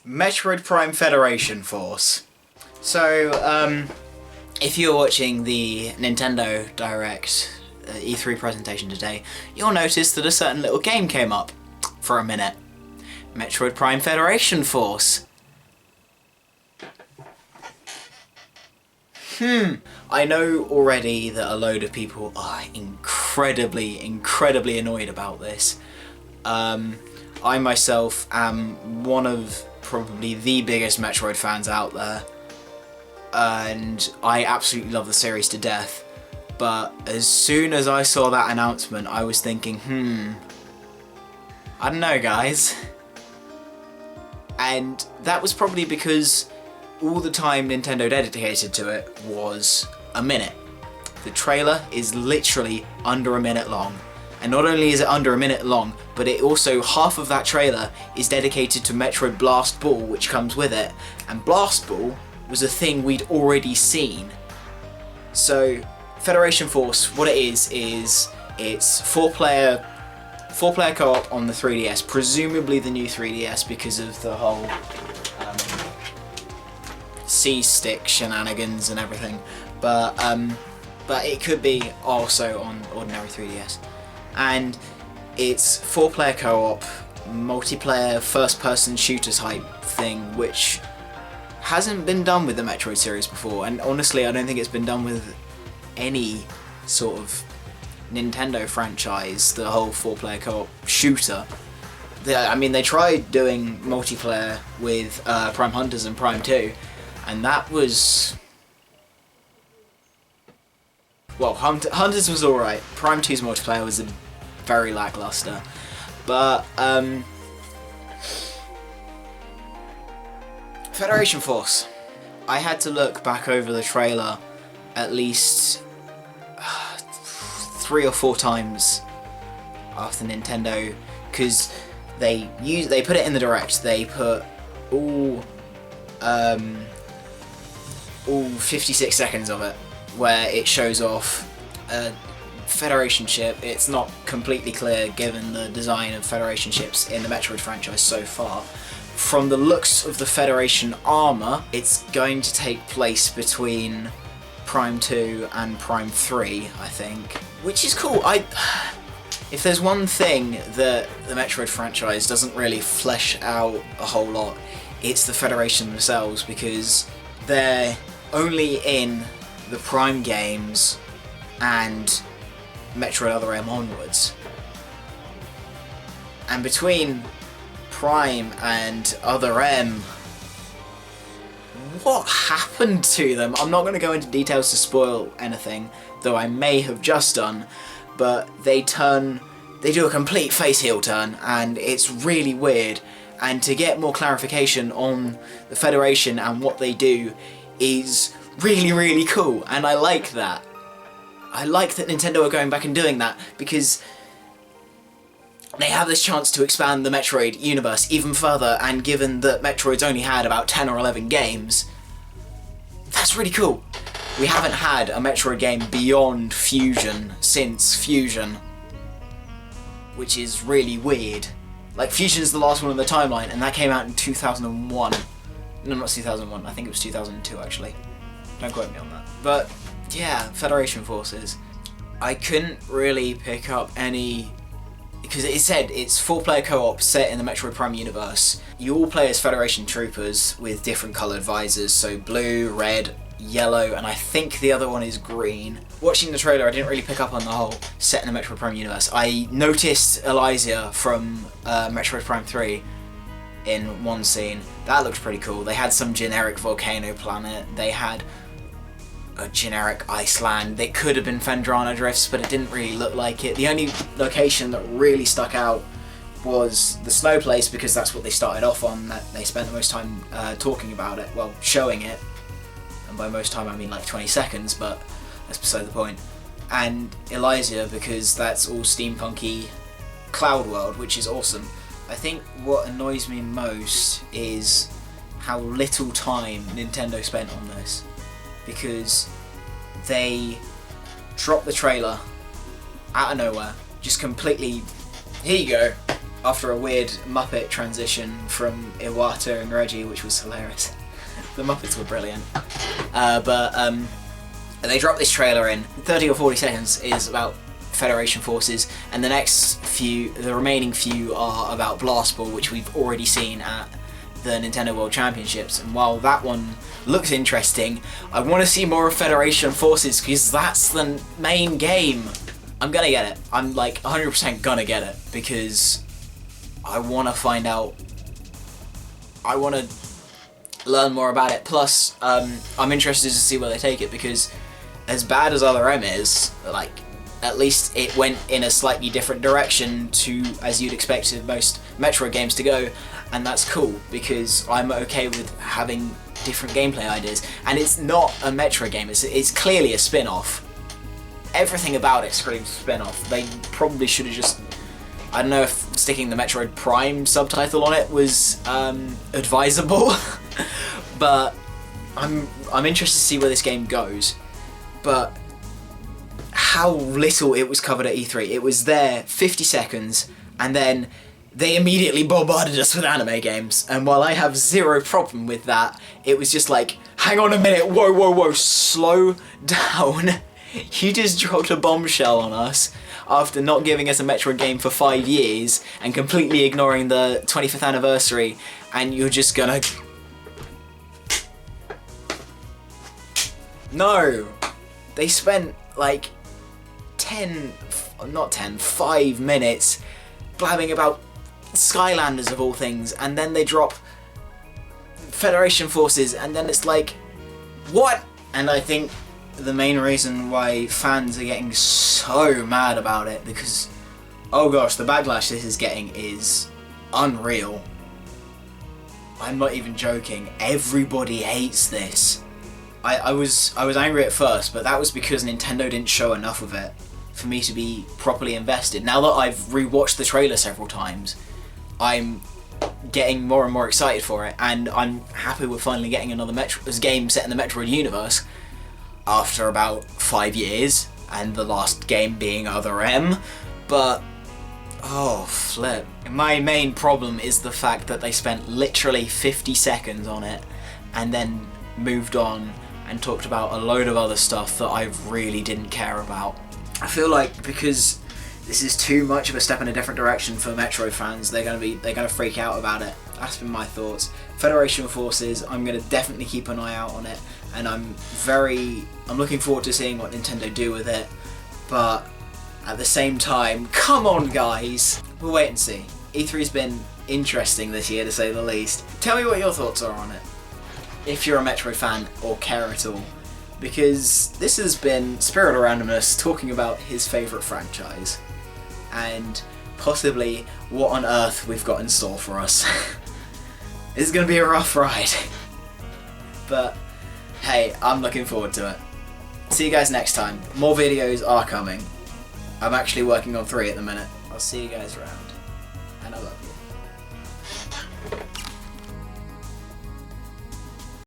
Metroid Prime Federation Force. So, if you're watching the Nintendo Direct E3 presentation today, you'll notice that a certain little game came up for a minute. Metroid Prime Federation Force. I know already that a load of people are incredibly annoyed about this. I myself am one of probably the biggest Metroid fans out there, and I absolutely love the series to death. But as soon as I saw that announcement, I was thinking, I don't know, guys. And that was probably because all the time Nintendo dedicated to it was a minute. The trailer is literally under a minute long. And not only is it under a minute long, but it also, half of that trailer is dedicated to Metroid Blast Ball, which comes with it. And Blast Ball was a thing we'd already seen. So, Federation Force, what it is it's four-player co-op on the 3DS, presumably the new 3DS because of the whole C-stick shenanigans and everything. But it could be also on ordinary 3DS. And it's 4-player co-op, multiplayer, first-person shooter type thing, which hasn't been done with the Metroid series before. And honestly, I don't think it's been done with any sort of Nintendo franchise, the whole 4-player co-op shooter. They tried doing multiplayer with Prime Hunters and Prime 2, and that was... well, Hunters was alright. Prime 2's multiplayer was very lackluster. But, Federation Force. I had to look back over the trailer at least 3 or 4 times after Nintendo, because they put it in the Direct. They put all 56 seconds of it, where it shows off a Federation ship. It's not completely clear given the design of Federation ships in the Metroid franchise so far. From the looks of the Federation armour, it's going to take place between Prime 2 and Prime 3, I think. Which is cool. If there's one thing that the Metroid franchise doesn't really flesh out a whole lot, it's the Federation themselves, because they're only in the Prime games and Metroid Other M onwards. And between Prime and Other M, what happened to them? I'm not going to go into details to spoil anything, though I may have just done, but they do a complete face heel turn, and it's really weird. And to get more clarification on the Federation and what they do is really cool, and I like that. I like that Nintendo are going back and doing that, because they have this chance to expand the Metroid universe even further, and given that Metroid's only had about 10 or 11 games, that's really cool. We haven't had a Metroid game beyond Fusion since Fusion, which is really weird. Like, Fusion's the last one on the timeline, and that came out in 2001. No, not 2001, I think it was 2002 actually. Don't quote me on that. But, yeah, Federation Forces. I couldn't really pick up any... because it said it's 4-player co-op set in the Metroid Prime universe. You all play as Federation troopers with different coloured visors, so blue, red, yellow, and I think the other one is green. Watching the trailer, I didn't really pick up on the whole set in the Metroid Prime universe. I noticed Elysia from Metroid Prime 3 in one scene. That looked pretty cool. They had some generic volcano planet. They had a generic Iceland. They could have been Fendrana Drifts, but it didn't really look like it. The only location that really stuck out was the snow place, because that's what they started off on. That they spent the most time talking about it, well, showing it. And by most time I mean like 20 seconds, but that's beside the point. And Elysia, because that's all steampunky cloud world, which is awesome. I think what annoys me most is how little time Nintendo spent on this, because they dropped the trailer out of nowhere, just completely, here you go, after a weird Muppet transition from Iwata and Reggie, which was hilarious. The Muppets were brilliant. They dropped this trailer in. 30 or 40 seconds is about Federation forces, and the remaining few are about Blast Ball, which we've already seen at the Nintendo World Championships. And while that one looks interesting, I want to see more of Federation forces because that's the main game. I'm gonna get it. I'm like 100% gonna get it because I want to find out. I want to learn more about it. Plus, I'm interested to see where they take it because as bad as Other M is, like, at least it went in a slightly different direction to, as you'd expect most Metroid games to go, and that's cool because I'm okay with having different gameplay ideas. And it's not a Metroid game, it's clearly a spin-off. Everything about it screams spin-off. They probably should have just, I don't know if sticking the Metroid Prime subtitle on it was advisable, but I'm interested to see where this game goes. But how little it was covered at E3. It was there 50 seconds, and then they immediately bombarded us with anime games. And while I have zero problem with that, it was just like, hang on a minute, whoa, whoa, whoa, slow down. You just dropped a bombshell on us after not giving us a Metroid game for 5 years and completely ignoring the 25th anniversary, and you're just gonna... No! They spent like 5 minutes blabbing about Skylanders of all things, and then they drop Federation forces, and then it's like, what? And I think the main reason why fans are getting so mad about it, because, oh gosh, the backlash this is getting is unreal. I'm not even joking. Everybody hates this. I was angry at first, but that was because Nintendo didn't show enough of it for me to be properly invested. Now that I've rewatched the trailer several times, I'm getting more and more excited for it, and I'm happy with finally getting another game set in the Metroid universe after about 5 years, and the last game being Other M. But oh flip. My main problem is the fact that they spent literally 50 seconds on it and then moved on and talked about a load of other stuff that I really didn't care about. I feel like because this is too much of a step in a different direction for Metroid fans, they're gonna freak out about it. That's been my thoughts. Federation Forces, I'm gonna definitely keep an eye out on it, and I'm looking forward to seeing what Nintendo do with it. But at the same time, come on guys, we'll wait and see. E3's been interesting this year to say the least. Tell me what your thoughts are on it, if you're a Metroid fan or care at all, because this has been Spirit Randomness talking about his favourite franchise and possibly what on earth we've got in store for us. This is going to be a rough ride, but hey, I'm looking forward to it. See you guys next time. More videos are coming. I'm actually working on 3 at the minute. I'll see you guys around, and I love you.